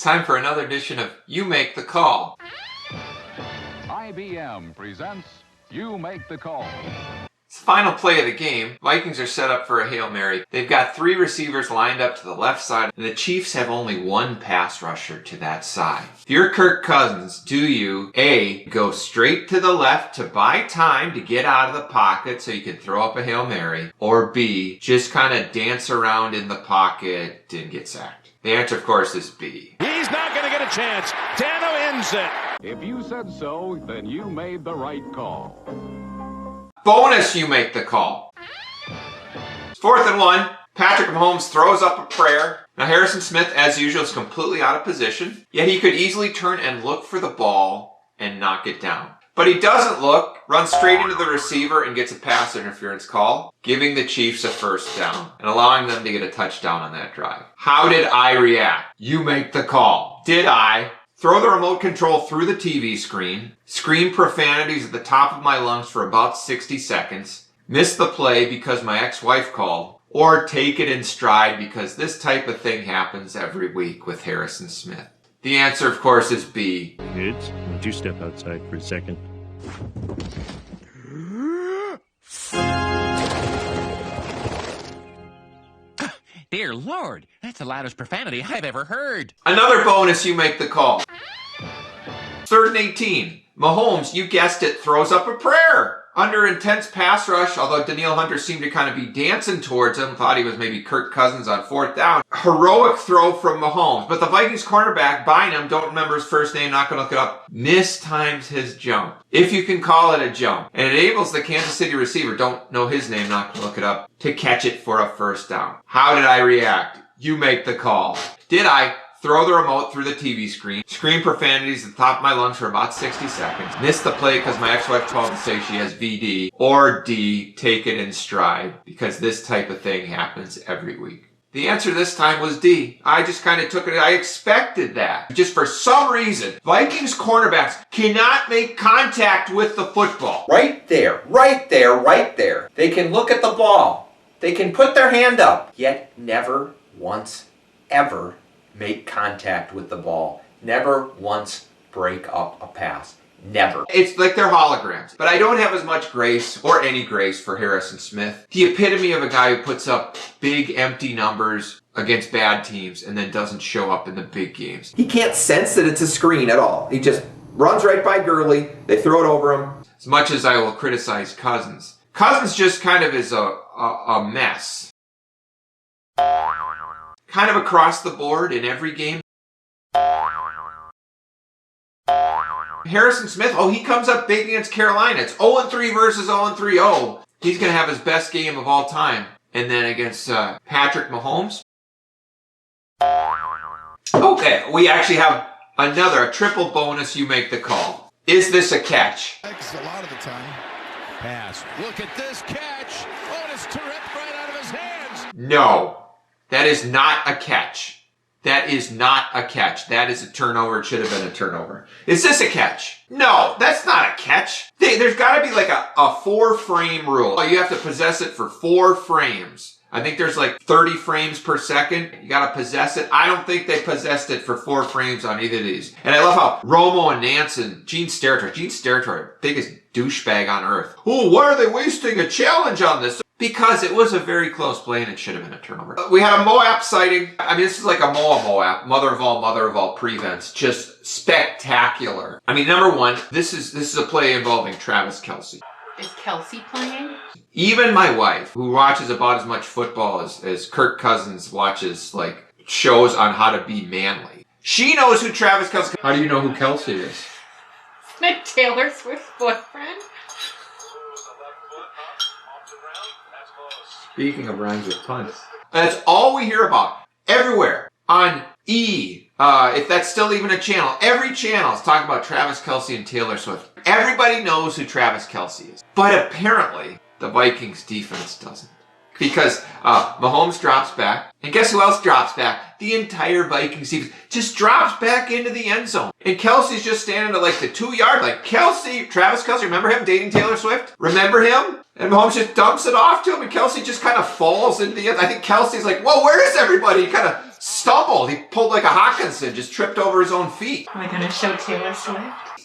It's time for another edition of You Make the Call. IBM presents You Make the Call. It's the final play of the game. Vikings are set up for a Hail Mary. They've got 3 receivers lined up to the left side, and the Chiefs have only 1 pass rusher to that side. If you're Kirk Cousins, do you A, go straight to the left to buy time to get out of the pocket so you can throw up a Hail Mary, or B, just kind of dance around in the pocket and get sacked? The answer, of course, is B. He's not going to get a chance. Dano ends it. If you said so, then you made the right call. Bonus, you make the call. 4th and 1. Patrick Mahomes throws up a prayer. Now Harrison Smith, as usual, is completely out of position. Yet he could easily turn and look for the ball and knock it down. But he doesn't look, runs straight into the receiver and gets a pass interference call, giving the Chiefs a first down and allowing them to get a touchdown on that drive. How did I react? You make the call. Did I throw the remote control through the TV screen, scream profanities at the top of my lungs for about 60 seconds, miss the play because my ex-wife called, or take it in stride because this type of thing happens every week with Harrison Smith? The answer, of course, is B. Kids, why don't you step outside for a second? Dear Lord, that's the loudest profanity I've ever heard. Another bonus, you make the call. 3rd and 18. Mahomes, you guessed it, throws up a prayer. Under intense pass rush, although Danielle Hunter seemed to kind of be dancing towards him, thought he was maybe Kirk Cousins on 4th down. Heroic throw from Mahomes, but the Vikings cornerback, Bynum, don't remember his first name, not going to look it up, mistimes his jump, if you can call it a jump, and enables the Kansas City receiver, don't know his name, not going to look it up, to catch it for a first down. How did I react? You make the call. Did I throw the remote through the TV screen, scream profanities at the top of my lungs for about 60 seconds, miss the play because my ex-wife called to say she has VD, or D, take it in stride because this type of thing happens every week? The answer this time was D. I just kind of took it. I expected that. Just for some reason, Vikings cornerbacks cannot make contact with the football. Right there, right there, right there. They can look at the ball. They can put their hand up, yet never once, ever make contact with the ball. Never once break up a pass. Never. It's like they're holograms. But I don't have as much grace, or any grace, for Harrison Smith. The epitome of a guy who puts up big empty numbers against bad teams and then doesn't show up in the big games. He can't sense that it's a screen at all. He just runs right by Gurley. They throw it over him. As much as I will criticize Cousins, Cousins just kind of is a mess. Kind of across the board in every game. Harrison Smith, he comes up big against Carolina. It's 0-3 versus 0-3. Oh, he's going to have his best game of all time. And then against Patrick Mahomes. Okay, we actually have a triple bonus, you make the call. Is this a catch? A lot of the time. Pass. Look at this catch. Oh, it's ripped right out of his hands. No. That is not a catch. That is not a catch. That is a turnover. It should have been a turnover. Is this a catch? No, that's not a catch. There's got to be like a 4-frame rule. You have to possess it for 4 frames. I think there's like 30 frames per second. You got to possess it. I don't think they possessed it for 4 frames on either of these. And I love how Romo and Nance and Gene Steratore, biggest douchebag on earth. Oh, why are they wasting a challenge on this? Because it was a very close play and it should have been a turnover. We had a M.O.A.P sighting. I mean, this is like a M.O.A.P, mother of all prevents. Just spectacular. I mean, number one, this is a play involving Travis Kelce. Is Kelce playing? Even my wife, who watches about as much football as Kirk Cousins watches, like, shows on how to be manly, she knows who Travis Kelce is. How do you know who Kelce is? My Taylor Swift boyfriend. Speaking of rhymes with puns. That's all we hear about. Everywhere. On E. If that's still even a channel. Every channel is talking about Travis Kelce and Taylor Swift. Everybody knows who Travis Kelce is. But apparently, the Vikings defense doesn't. Because Mahomes drops back. And guess who else drops back? The entire Vikings defense just drops back into the end zone. And Kelce's just standing at like the 2-yard line. Travis Kelce, remember him dating Taylor Swift? Remember him? And Mahomes just dumps it off to him, and Kelce just kind of falls into the end. I think Kelce's like, whoa, where is everybody? He kind of stumbled. He pulled like a Hawkinson, just tripped over his own feet. Am I going to show Taylor Swift?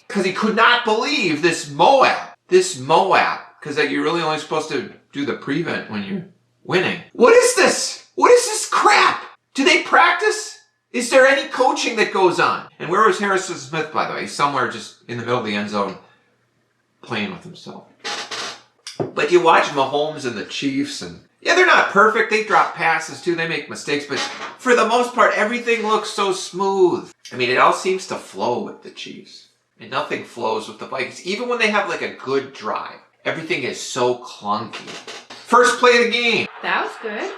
Because he could not believe this M.O.A.P. This M.O.A.P. Because you're really only supposed to do the prevent when you're winning. What is this? What is this crap? Do they practice? Is there any coaching that goes on? And where was Harrison Smith, by the way? He's somewhere just in the middle of the end zone playing with himself. But you watch Mahomes and the Chiefs, and yeah, they're not perfect. They drop passes too. They make mistakes. But for the most part, everything looks so smooth. I mean, it all seems to flow with the Chiefs. And nothing flows with the Vikings. Even when they have like a good drive, everything is so clunky. First play of the game. That was good.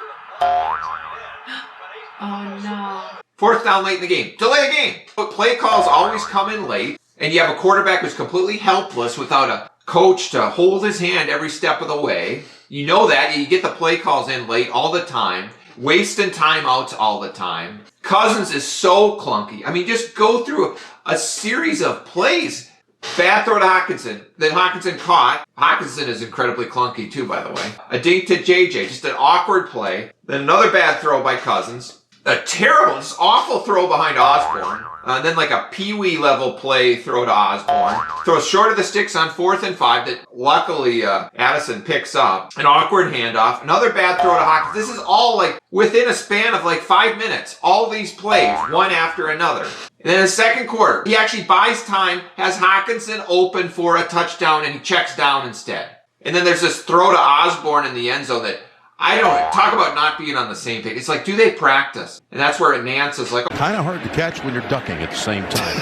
Oh no. Fourth down late in the game. Delay the game. But play calls always come in late. And you have a quarterback who's completely helpless without a coach to hold his hand every step of the way. You know that. You get the play calls in late all the time. Wasting timeouts all the time. Cousins is so clunky. I mean, just go through a series of plays. Bad throw to Hawkinson. Then Hawkinson caught. Hawkinson is incredibly clunky too, by the way. A dink to JJ. Just an awkward play. Then another bad throw by Cousins. A terrible, just awful throw behind Osborne. Then like a peewee level play throw to Osborne. Throws short of the sticks on 4th and 5 that luckily Addison picks up. An awkward handoff. Another bad throw to Hawkins. This is all like within a span of like 5 minutes. All these plays, one after another. And then in the second quarter, he actually buys time, has Hawkinson open for a touchdown, and he checks down instead. And then there's this throw to Osborne in the end zone that I don't talk about not being on the same page. It's like, do they practice? And that's where Nance is like, Kind of hard to catch when you're ducking at the same time.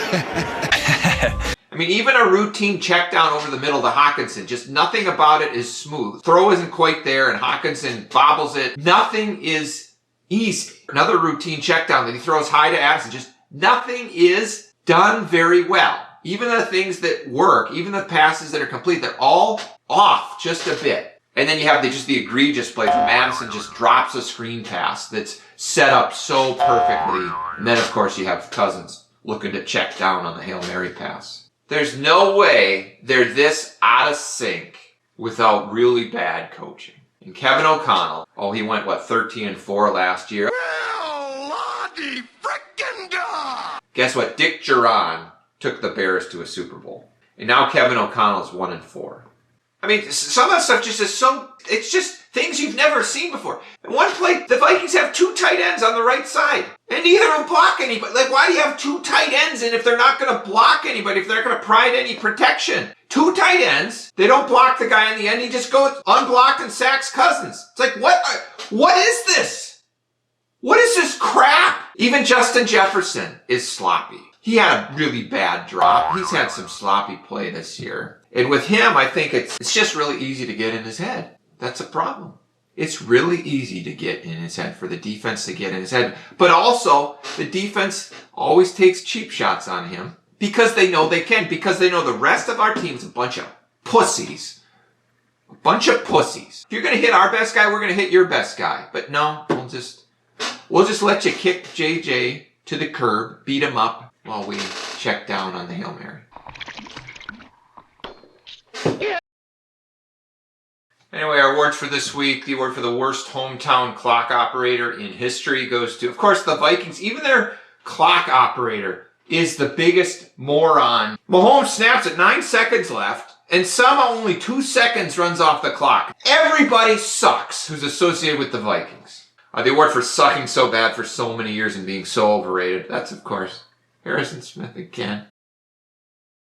I mean, even a routine check down over the middle to Hawkinson, just nothing about it is smooth. Throw isn't quite there, and Hawkinson bobbles it. Nothing is easy. Another routine check down that he throws high to Addison, just nothing is done very well. Even the things that work, even the passes that are complete, they're all off just a bit. And then you have just the egregious play where Madison just drops a screen pass that's set up so perfectly. And then, of course, you have Cousins looking to check down on the Hail Mary pass. There's no way they're this out of sync without really bad coaching. And Kevin O'Connell, he went, 13-4 last year? Well, Lottie frickin' duh! Guess what? Dick Duran took the Bears to a Super Bowl. And now Kevin O'Connell's 1-4. I mean, some of that stuff just is it's just things you've never seen before. In one play, the Vikings have 2 tight ends on the right side. And neither of them block anybody. Like, why do you have 2 tight ends in if they're not going to block anybody, if they're not going to provide any protection? 2 tight ends, they don't block the guy in the end. He just goes unblocked and sacks Cousins. It's like, what is this? What is this crap? Even Justin Jefferson is sloppy. He had a really bad drop. He's had some sloppy play this year. And with him, I think it's just really easy to get in his head. That's a problem. It's really easy to get in his head, for the defense to get in his head. But also, the defense always takes cheap shots on him because they know they can, because they know the rest of our team's a bunch of pussies. A bunch of pussies. If you're going to hit our best guy, we're going to hit your best guy. But no, we'll just let you kick JJ to the curb, beat him up while we check down on the Hail Mary. Anyway, our awards for this week, the award for the worst hometown clock operator in history goes to, of course, the Vikings. Even their clock operator is the biggest moron. Mahomes snaps at 9 seconds left, and somehow only 2 seconds runs off the clock. Everybody sucks who's associated with the Vikings. The award for sucking so bad for so many years and being so overrated, that's, of course, Harrison Smith again.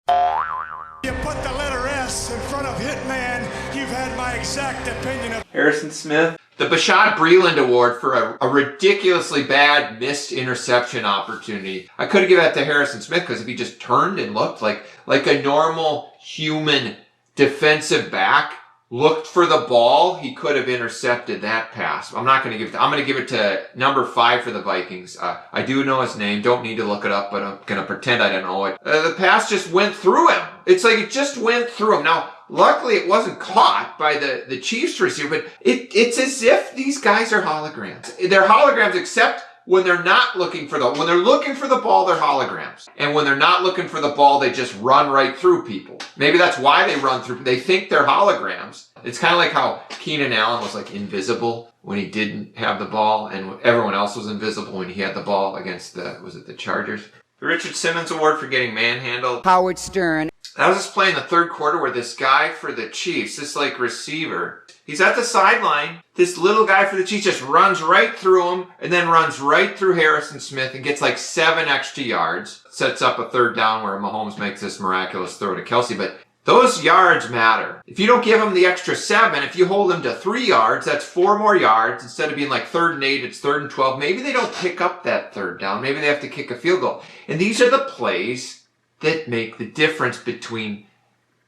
You put the letter S in front of Hitman, you've had my exact opinion of Harrison Smith. The Bashaud Breeland Award for a ridiculously bad missed interception opportunity. I could have given that to Harrison Smith because if he just turned and looked like a normal human defensive back, looked for the ball, he could have intercepted that pass. I'm not going to give it I'm going to give it to number 5 for the Vikings. I do know his name. Don't need to look it up, but I'm going to pretend I don't know it. The pass just went through him. It's like it just went through him. Now, luckily it wasn't caught by the Chiefs receiver, but it's as if these guys are holograms. They're holograms except when they're not looking for when they're looking for the ball, they're holograms. And when they're not looking for the ball, they just run right through people. Maybe that's why they run through. They think they're holograms. It's kind of like how Keenan Allen was like invisible when he didn't have the ball, and everyone else was invisible when he had the ball against the Chargers. The Richard Simmons Award for getting manhandled. Howard Stern. I was just playing the third quarter where this guy for the Chiefs, this like receiver, he's at the sideline. This little guy for the Chiefs just runs right through him and then runs right through Harrison Smith and gets like 7 extra yards. Sets up a third down where Mahomes makes this miraculous throw to Kelce. But those yards matter. If you don't give him the extra 7, if you hold him to 3 yards, that's 4 more yards. Instead of being like 3rd and 8, it's 3rd and 12. Maybe they don't pick up that third down. Maybe they have to kick a field goal. And these are the plays that make the difference between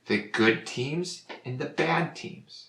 the good teams and the bad teams.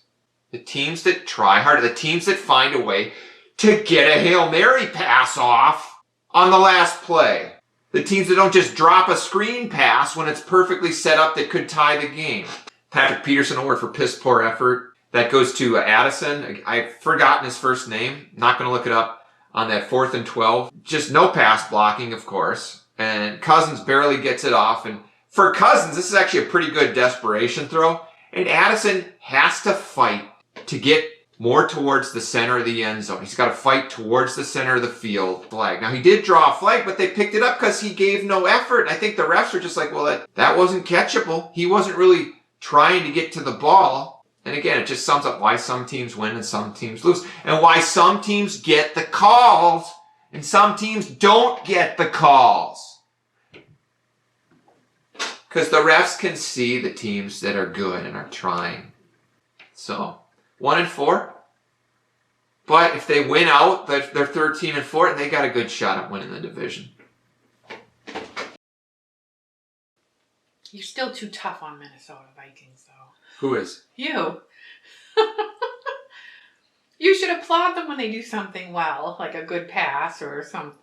The teams that try harder, the teams that find a way to get a Hail Mary pass off on the last play. The teams that don't just drop a screen pass when it's perfectly set up that could tie the game. Patrick Peterson Award for piss poor effort. That goes to Addison. I've forgotten his first name. Not going to look it up on that 4th and 12. Just no pass blocking, of course. And Cousins barely gets it off. And for Cousins, this is actually a pretty good desperation throw. And Addison has to fight to get more towards the center of the end zone. He's got to fight towards the center of the field. Flag. Now, he did draw a flag, but they picked it up because he gave no effort. I think the refs are just like, well, that wasn't catchable. He wasn't really trying to get to the ball. And again, it just sums up why some teams win and some teams lose. And why some teams get the calls and some teams don't get the calls. Because the refs can see the teams that are good and are trying. So, 1 and 4. But if they win out, they're 13 and 4, and they got a good shot at winning the division. You're still too tough on Minnesota Vikings, though. Who is? You. You should applaud them when they do something well, like a good pass or some,